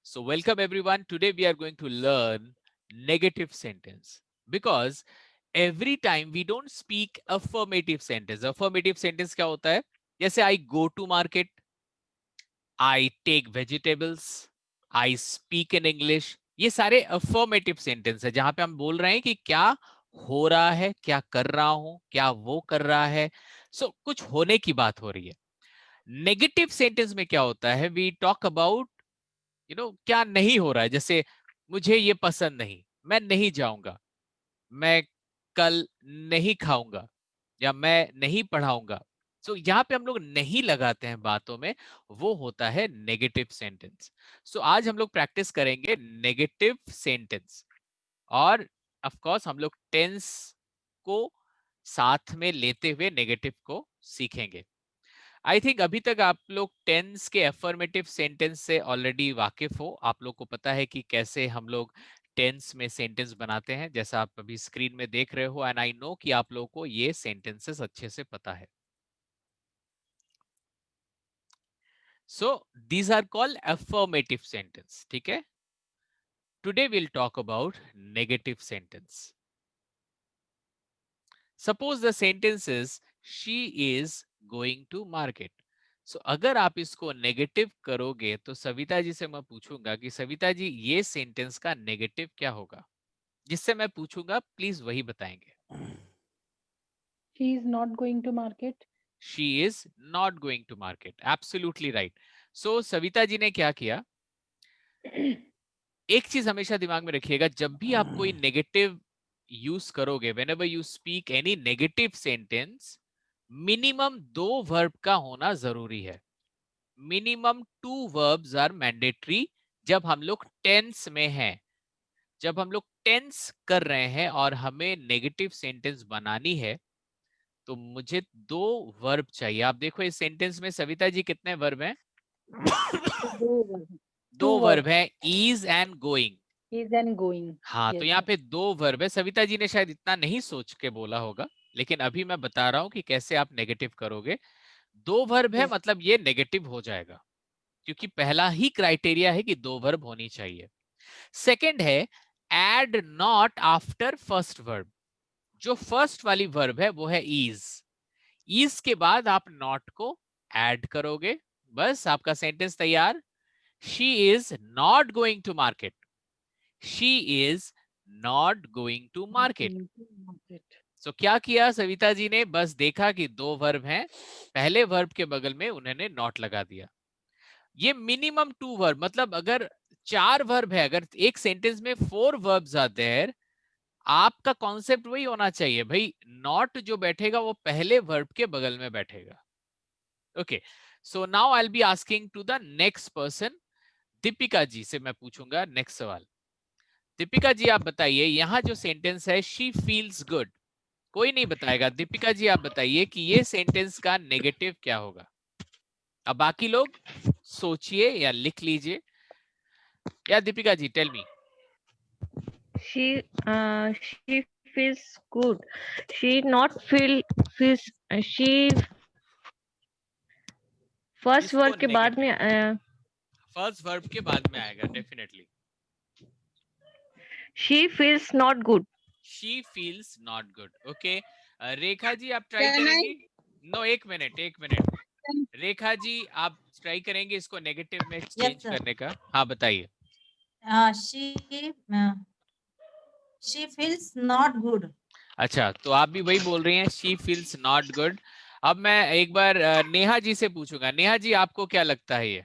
So welcome everyone. Today we are going to learn negative sentence because every time we don't speak affirmative sentence. Affirmative sentence क्या होता है? जैसे I go to market, I take vegetables, I speak in English. ये सारे affirmative sentence है जहां पे हम बोल रहे हैं कि क्या हो रहा है, क्या कर रहा हूं, क्या वो कर रहा है. कुछ होने की बात हो रही है. नेगेटिव सेंटेंस में क्या होता है? वी टॉक अबाउट क्या नहीं हो रहा है. जैसे मुझे ये पसंद नहीं, मैं नहीं जाऊंगा, मैं कल नहीं खाऊंगा या मैं नहीं पढ़ाऊंगा. यहाँ पे हम लोग नहीं लगाते हैं बातों में, वो होता है नेगेटिव सेंटेंस. आज हम लोग प्रैक्टिस करेंगे नेगेटिव सेंटेंस और ऑफ कोर्स हम लोग टेंस को साथ में लेते हुए नेगेटिव को सीखेंगे. आई थिंक अभी तक आप लोग टेंस के अफर्मेटिव सेंटेंस से ऑलरेडी वाकिफ हो. आप लोग को पता है कि कैसे हम लोग टेंस में सेंटेंस बनाते हैं, जैसा आप अभी स्क्रीन में देख रहे हो. एंड आई नो कि आप लोगों को ये सेंटेंसेस अच्छे से पता है. So these are called affirmative sentence. ठीक है. Today will talk about negative sentence. Suppose the sentence is she is going to market. अगर आप इसको नेगेटिव करोगे तो सविता जी से मैं पूछूंगा कि सविता जी ये सेंटेंस का नेगेटिव क्या होगा. जिससे मैं पूछूंगा प्लीज वही बताएंगे. She is not going to market. She is not going to market. Absolutely right. Savita ji ने क्या किया? एक चीज हमेशा दिमाग में रखिएगा, जब भी आप कोई नेगेटिव यूज करोगे, whenever you speak any negative sentence, minimum 2 verb का होना जरूरी है. मिनिमम 2 verbs आर मैंडेटरी जब हम लोग टेंस में हैं. जब हम लोग टेंस कर रहे हैं और हमें नेगेटिव सेंटेंस बनानी है तो मुझे 2 वर्ब चाहिए. आप देखो इस सेंटेंस में सविता जी कितने वर्ब हैं? Two 2 verb verbs. हैं, is and going. Is and going. हाँ, तो Yes, यहाँ sir. पे 2 वर्ब है. सविता जी ने शायद इतना नहीं सोच के बोला होगा, लेकिन अभी मैं बता रहा हूं कि कैसे आप नेगेटिव करोगे. 2 वर्ब है Yes. मतलब ये नेगेटिव हो जाएगा, क्योंकि पहला ही क्राइटेरिया है कि 2 वर्ब होनी चाहिए. सेकंड है add not after first verb. जो फर्स्ट वाली वर्ब है वो है इज. इज के बाद आप नॉट को ऐड करोगे, बस आपका सेंटेंस तैयार. She is not going to market. She is not going to market. Going to market. क्या किया सविता जी ने? बस देखा कि 2 वर्ब हैं, पहले वर्ब के बगल में उन्होंने नॉट लगा दिया. ये मिनिमम 2 वर्ब, मतलब अगर 4 वर्ब है, अगर एक सेंटेंस में 4 वर्ब्स आते हैं, आपका कॉन्सेप्ट वही होना चाहिए भाई, नॉट जो बैठेगा वो पहले वर्ब के बगल में बैठेगा. Okay. Now I will be asking to the next person. Deepika ji से मैं पूछूंगा नेक्स्ट सवाल. दीपिका जी आप बताइए, यहाँ जो सेंटेंस है शी फील्स गुड, कोई नहीं बताएगा. दीपिका जी आप बताइए कि ये सेंटेंस का नेगेटिव क्या होगा. अब बाकी लोग सोचिए या लिख लीजिए. या Deepika ji tell me. She feels good. She not feel feels she first इसको वर्ड के बाद नेगेटिव, में फर्स्ट वर्ब के बाद में आएगा definitely. she feels not good. She feels not good. Okay. Rekha ji आप ट्राई Can I? करेंगे? नो, एक मिनट एक मिनट. रेखा जी आप ट्राई करेंगे इसको नेगेटिव में Yes, चेंज sir. करने का? हाँ बताइए. She feels not good. अच्छा, तो आप भी वही बोल रही हैं, शी फील्स नॉट गुड. अब मैं एक बार नेहा जी से पूछूंगा. नेहा जी आपको क्या लगता है ये?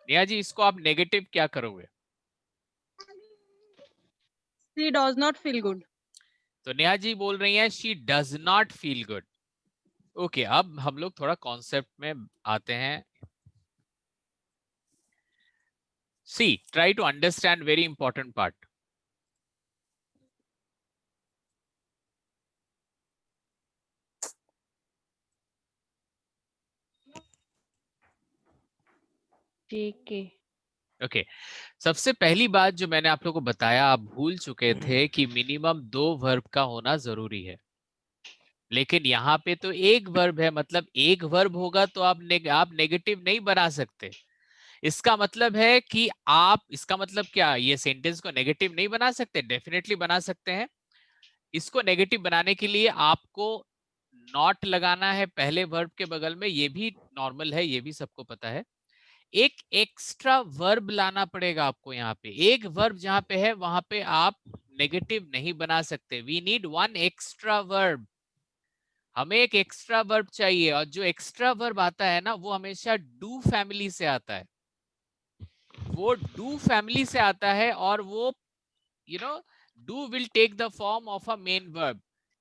नेहा जी इसको आप नेगेटिव क्या करोगे? She does not feel good. तो नेहा जी बोल रही हैं she does not feel good. Okay, अब हम लोग थोड़ा कॉन्सेप्ट में आते हैं. See try to understand very important part. JK. Okay. सबसे पहली बात जो मैंने आप लोगों को बताया, आप भूल चुके थे कि मिनिमम 2 वर्ब का होना जरूरी है. लेकिन यहाँ पे तो एक वर्ब है, मतलब एक वर्ब होगा तो आप नेगेटिव नहीं बना सकते। इसका मतलब है कि आप, इसका मतलब क्या, ये सेंटेंस को नेगेटिव नहीं बना सकते? डेफिनेटली बना सकते हैं। इसको नेगेटिव बनाने के लिए आपको नॉट लगाना है पहले वर्ब के बगल में, ये भी नॉर्मल है, ये भी सबको पता है। एक एक्स्ट्रा वर्ब लाना पड़ेगा आपको यहाँ पे। एक वर्ब जहां पे है वहां पे आप नेगेटिव नहीं बना सकते। We need one extra verb. हमें एक एक्स्ट्रा वर्ब चाहिए, और जो एक्स्ट्रा वर्ब आता है ना वो हमेशा डू फैमिली से आता है। वो डू फैमिली से आता है, और वो you know do will take the form of a main verb.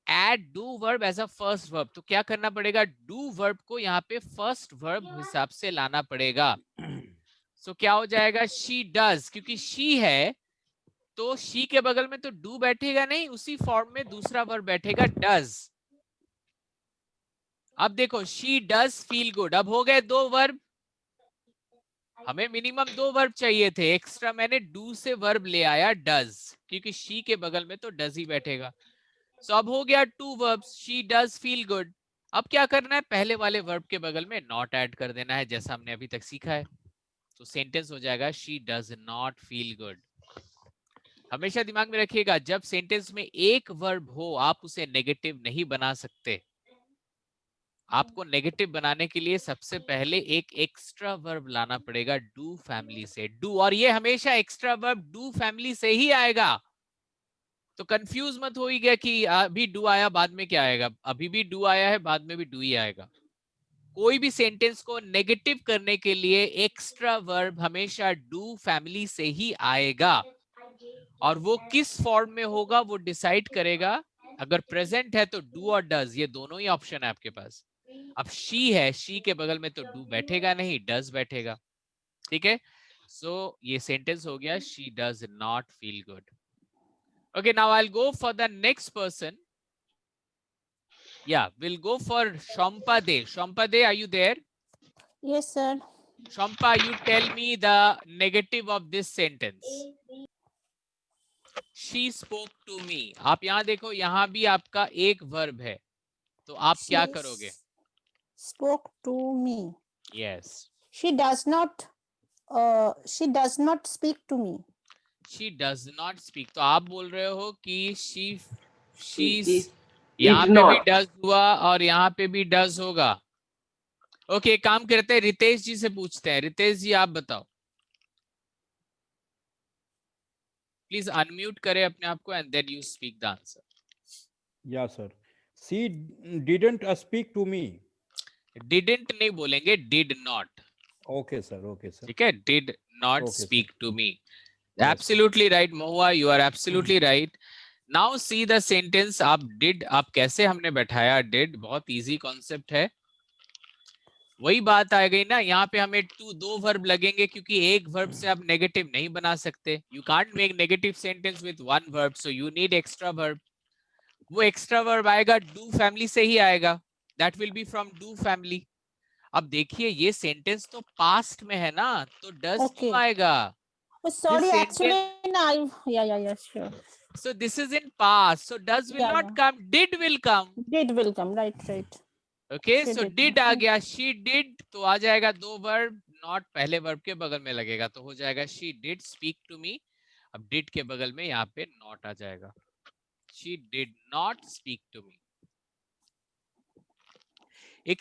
Add do verb as a first verb. तो क्या करना पड़ेगा, do verb को यहाँ पे first verb हिसाब से लाना पड़ेगा। so क्या हो जाएगा, she does, क्योंकि she है तो she के बगल में तो do बैठेगा नहीं, उसी फॉर्म में दूसरा वर्ब बैठेगा does। अब देखो she does feel good, अब हो गए दो वर्ब। हमें मिनिमम दो वर्ब चाहिए थे, एक्स्ट्रा मैंने डू से वर्ब ले आया डज, क्योंकि शी के बगल में तो डज ही बैठेगा। सो अब हो गया to verbs, she does feel good. अब क्या करना है, पहले वाले वर्ब के बगल में नॉट ऐड कर देना है, जैसा हमने अभी तक सीखा है। तो सेंटेंस हो जाएगा she does not feel good. हमेशा दिमाग में रखिएगा, जब सेंटेंस में एक वर्ब हो आप उसे नेगेटिव नहीं बना सकते। आपको नेगेटिव बनाने के लिए सबसे पहले एक एक्स्ट्रा वर्ब लाना पड़ेगा डू फैमिली से, डू, और ये हमेशा एक्स्ट्रा वर्ब डू फैमिली से ही आएगा। तो कंफ्यूज मत हो ही गया कि अभी डू आया बाद में क्या आएगा, अभी भी डू आया है बाद में भी डू ही आएगा। कोई भी सेंटेंस को नेगेटिव करने के लिए एक्स्ट्रा वर्ब हमेशा डू फैमिली से ही आएगा, और वो किस फॉर्म में होगा वो डिसाइड करेगा। अगर प्रेजेंट है तो डू और डज, ये दोनों ही ऑप्शन है आपके पास। अब शी है, शी के बगल में तो डू बैठेगा नहीं, डज बैठेगा। ठीक है, सो ये सेंटेंस हो गया she does not feel good. Okay, now I will go for the next person. Yeah, we'll go for Shampade. Shampade, are you there? Yes, sir. Shampa, you tell me the negative of this sentence. She spoke to me. आप यहाँ देखो, यहाँ भी आपका एक verb है, तो आप क्या She करोगे? spoke to me. Yes. She does not speak to me. She does not speak. तो आप बोल रहे हो कि she is यहाँ पे भी not. डज हुआ और यहाँ पे भी डज होगा। ओके, काम करते हैं, रितेश जी से पूछते हैं। रितेश जी आप बताओ, प्लीज अनम्यूट करें अपने आप को and then you speak the answer. Yeah, sir. She didn't speak to me. Didn't नहीं बोलेंगे, did not. Okay, sir. Okay, sir. ठीक है, did not Okay, sir. Speak to me. Yes, absolutely right Mahua, you are absolutely right. Now see the sentence. आप did, आप कैसे हमने बैठाया did, बहुत इजी कॉन्सेप्ट है। वही बात आ गई ना, यहाँ पे हमें दो वर्ब लगेंगे, क्योंकि एक वर्ब से आप नेगेटिव नहीं बना सकते। You can't make negative sentence with one verb, so you need extra verb. वो एक्स्ट्रा वर्ब आएगा डू फैमिली से ही आएगा, that will be from do family. अब देखिए ये सेंटेंस तो पास्ट में है ना, तो डज Okay. क्यों आएगा? Oh, sorry, sentence- actually, no, yeah, sure. So this is in past, so does will Yeah, not yeah. come, did will come. Did will come, right. Okay, She so did. did आ गया, she did तो आ जाएगा दो verb, not पहले verb के बगल में लगेगा, तो हो जाएगा she did speak to me। अब did के बगल में यहाँ पे not आ जाएगा, she did not speak to me। एक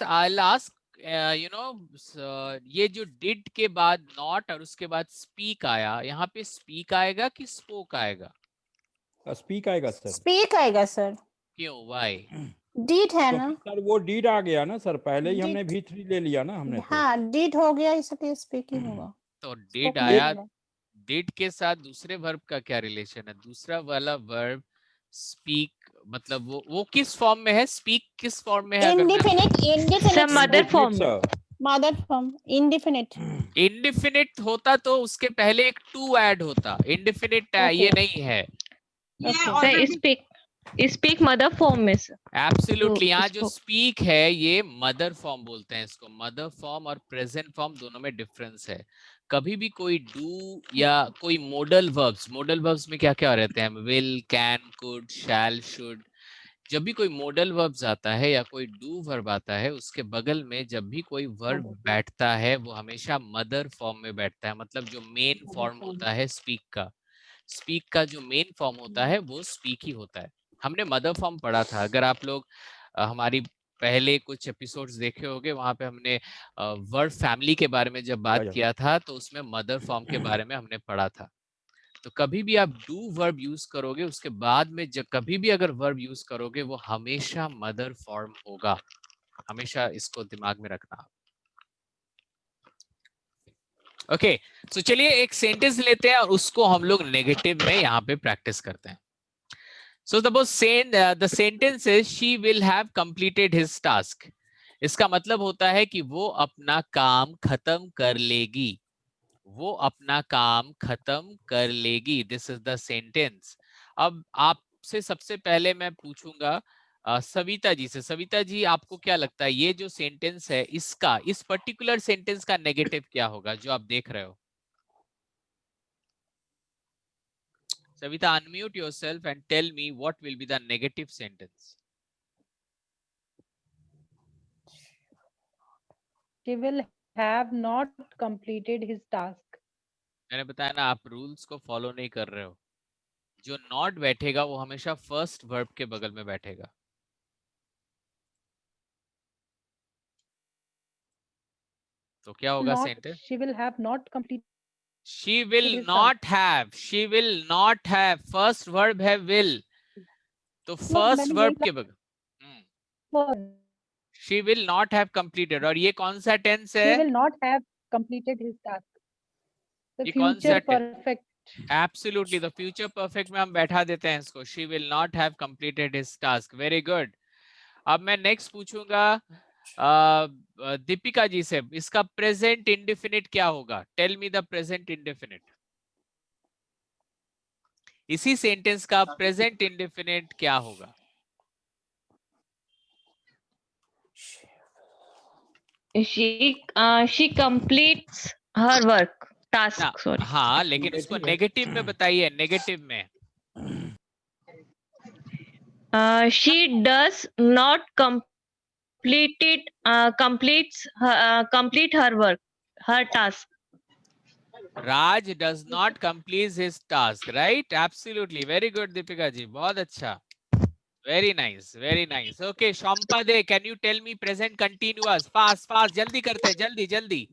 I'll ask you know ये जो did के बाद not और उसके बाद speak आया, यहाँ पे speak आएगा कि spoke आएगा? Speak आएगा सर। Speak आएगा सर। क्यों, why? Did है ना? सर वो did आ गया ना सर, पहले ही हमने Did. V3 ले लिया ना हमने। हाँ, did हो गया, इसलिए speaking होगा। तो did Spoke आया, नहीं did के साथ दूसरे वर्ब का क्या रिलेशन है? दूसरा वाला वर्ब speak, मतलब वो किस फॉर्म में है? speak किस फॉर्म में है? Indefinite Some other Did, form. sir. mother form, indefinite. Indefinite होता तो उसके पहले एक टू ऐड होता, इंडिफिनिट ये Okay. नहीं है। ये Okay. Sir, already speak mother form में sir. एब्सोल्युटली, तो यहाँ जो इसको- स्पीक है ये मदर फॉर्म बोलते हैं इसको। मदर फॉर्म और प्रेजेंट फॉर्म दोनों में डिफरेंस है। कभी भी कोई डू या कोई मॉडल वर्ब्स में क्या क्या रहते हैं? Will, can, could, shall, should, जब भी कोई मॉडल वर्ब्स आता है या कोई डू वर्ब आता है, उसके बगल में जब भी कोई वर्ब बैठता है वो हमेशा मदर फॉर्म में बैठता है। मतलब जो मेन फॉर्म होता है स्पीक का जो मेन फॉर्म होता है वो स्पीक ही होता है। हमने मदर फॉर्म पढ़ा था, अगर आप लोग हमारी पहले कुछ एपिसोड्स देखे होंगे, वहां पे हमने वर्ब फैमिली के बारे में जब बात किया था तो उसमें मदर फॉर्म के बारे में हमने पढ़ा था। तो कभी भी आप डू वर्ब यूज करोगे, उसके बाद में जब कभी भी अगर वर्ब यूज करोगे वो हमेशा मदर फॉर्म होगा। हमेशा इसको दिमाग में रखना। ओके, तो चलिए एक सेंटेंस लेते हैं और उसको हम लोग नेगेटिव में यहाँ पे प्रैक्टिस करते हैं। So suppose the sentence is she will have completed his task. इसका मतलब होता है कि वो अपना काम खत्म कर लेगी। वो अपना काम खत्म कर लेगी। This is the sentence. अब आपसे सबसे पहले मैं पूछूंगा सविता जी से। सविता जी, आपको क्या लगता है ये जो सेंटेंस है इसका, इस पर्टिकुलर सेंटेंस का नेगेटिव क्या होगा जो आप देख रहे हो? Savita, unmute yourself and tell me what will be the negative sentence. She will have not completed his task. मैंने बताया ना, आप रूल्स को फॉलो नहीं कर रहे हो। जो नॉट बैठेगा वो हमेशा फर्स्ट वर्ब के बगल में बैठेगा। तो क्या होगा sentence? She will have not completed. She will not have, she will not have, first verb है will, तो फर्स्ट वर्ब के बगल she will not have completed। और ये कौन सा टेंस है? She will not have completed his task. The ये कौन सा future tense? perfect. Absolutely, the future perfect में हम बैठा देते हैं इसको। She will not have completed his task। Very good। अब मैं नेक्स्ट पूछूंगा दीपिका जी से, इसका प्रेजेंट इंडेफिनिट क्या होगा? Tell me the present indefinite. इसी सेंटेंस का प्रेजेंट इंडेफिनिट क्या होगा? She completes her work task. ना, Sorry. हाँ, लेकिन उसको नेगेटिव में बताइए, नेगेटिव में। She does not complete her work, her task. Raj does not complete his task, right? Absolutely, very good Deepika ji, बहुत अच्छा, very nice, very nice। Okay, Shampade, can you tell me present continuous? Fast, fast, जल्दी करते हैं, जल्दी जल्दी।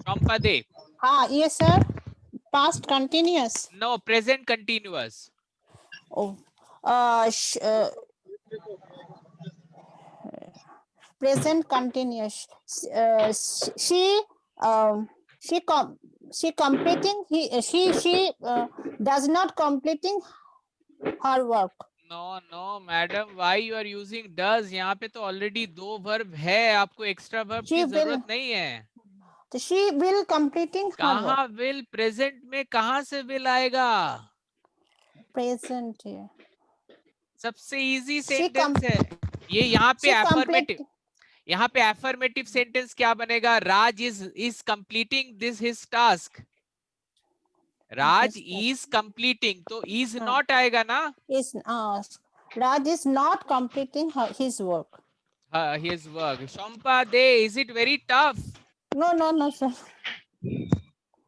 Shampade। हाँ, yes sir. Past continuous. No, present continuous। Oh, present continuous. She completing. She does not completing her work. No, no, madam, why you are using does? यहाँ पे तो already दो वर्ब है, आपको एक्स्ट्रा वर्ब की जरूरत नहीं है। तो she will completing her work. कहाँ will? प्रेजेंट में कहाँ से will आएगा? Present है। सबसे इजी सेंटेंस है ये। यहाँ पे एफर्मेटिव, यहाँ पे एफर्मेटिव सेंटेंस क्या बनेगा? Raj is completing this his task. Raj is completing, तो इज नॉट आएगा ना? Raj is not completing his work. His work। Shampa de, is it very tough? No sir.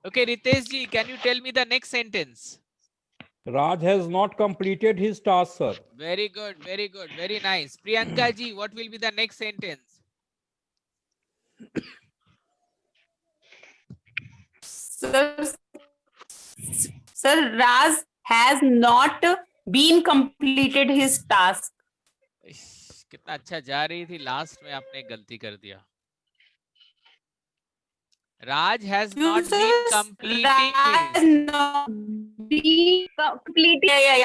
Okay, Ritesh ji, can you tell me the next sentence? Raj has not completed his task, sir. Very good, very good, very nice। Priyanka ji, what will be the next sentence? Sir, Raj has not been completed his task. कितना अच्छा जा रही थी, last में आपने गलती कर दिया। Raj has not been completing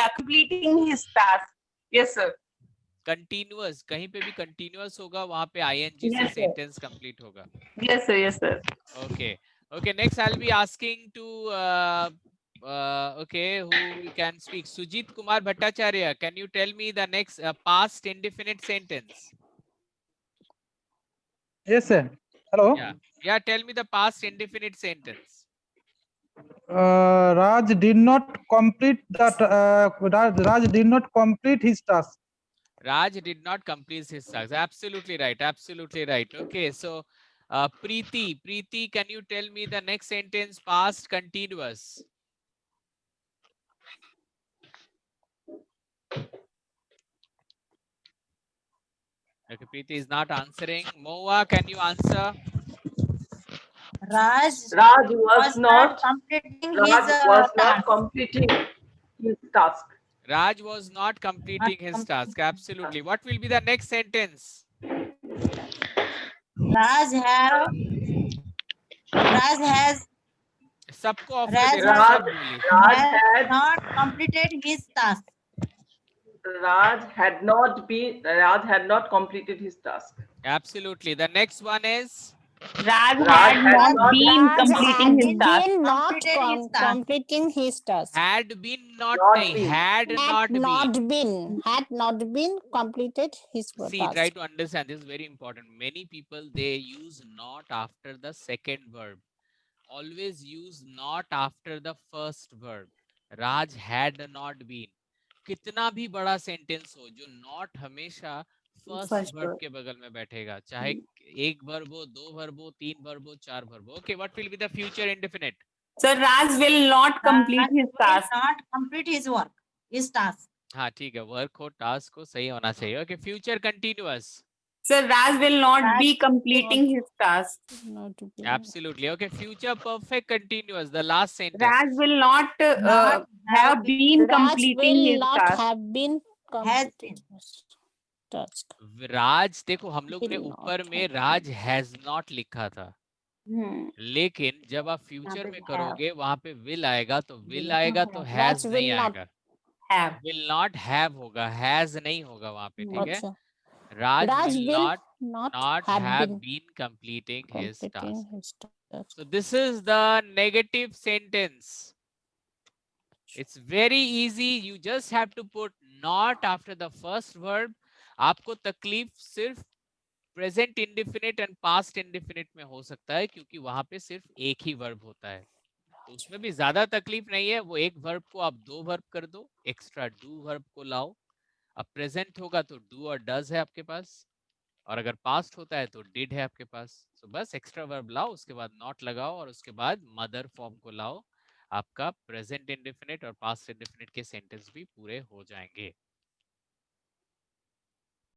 completing his task. Yes sir. Continuous, कहीं पे भी कंटिन्यूअस होगा वहां पे आईएनजी से सेंटेंस कंप्लीट होगा। Yes sir, yes sir. Okay, next I'll be asking to okay, who can speak? Sujit Kumar Bhattacharya, can you tell me the next past indefinite sentence? Yes sir. Hello. Yeah, tell me the past indefinite sentence. Raj did not complete that. Raj did not complete his task. Raj did not complete his task. Absolutely right. Absolutely right. Okay, so Preeti, can you tell me the next sentence? Past continuous. Okay, Preeti is not answering. Moa, can you answer? Raj Raj was not completing his task. completing his task. Raj was not completing his task. Absolutely. What will be the next sentence? Raj have Raj has सबको offer Raj दे रहा हूँ, has- सब बोलिए. Raj has had not completed his task. Raj had not completed his task. Absolutely. The next one is Raj Raj had had not not been Raj completing his had task. been not Completed his task. completing his task. had been not, Not nahi, been. had not been. Had not been completed his See, task. try to understand. This is very important. Many people, they use not after the second verb. Always use not after the first verb. Raj had not been. कितना भी बड़ा sentence हो, जो not हमेशा first verb के बगल में बैठेगा, चाहे एक वर्ब हो, दो वर्ब हो, तीन वर्ब हो, चार वर्ब हो. Okay, what will be the future indefinite? Sir, Raj will not complete his Raj will task. not complete his work, his task. हाँ ठीक है, वर्क हो, टास्क हो, सही होना चाहिए. Okay, future continuous. Sir, Raj will not Raj be completing his task. Not to be. Absolutely. Okay, future perfect continuous, the last sentence. Raj will not Not have been Raj completing will his not task. have been Has completed his task. राज, देखो हम लोग ने Will ऊपर not में have Raj has not लिखा था, लेकिन जब आप फ्यूचर पे में have. करोगे वहां पे विल आएगा, तो विल Will आएगा तो have. हैज Raj नहीं will not आएगा. Have. विल नॉट हैव होगा, हैज नहीं होगा वहां पे. ठीक है, अच्छा. राज Raj will will not not have have been been completing his completing task. his task. So this is the negative sentence. It's very easy. You just have to put not after the first verb. आपको तकलीफ सिर्फ present indefinite and past indefinite में हो सकता है, क्योंकि वहां पे सिर्फ एक ही वर्ब होता है, तो उसमें भी ज्यादा तकलीफ नहीं है. वो एक वर्ब को आप दो वर्ब कर दो, एक्स्ट्रा डू वर्ब को लाओ. अब प्रेजेंट होगा तो डू और डज है आपके पास, और अगर पास्ट होता है तो डिड है आपके पास. तो बस एक्स्ट्रा वर्ब लाओ, उसके बाद नॉट लगाओ, और उसके बाद मदर फॉर्म को लाओ. आपका प्रेजेंट इंडेफिनिट और पास्ट इंडेफिनिट के सेंटेंस भी पूरे हो जाएंगे.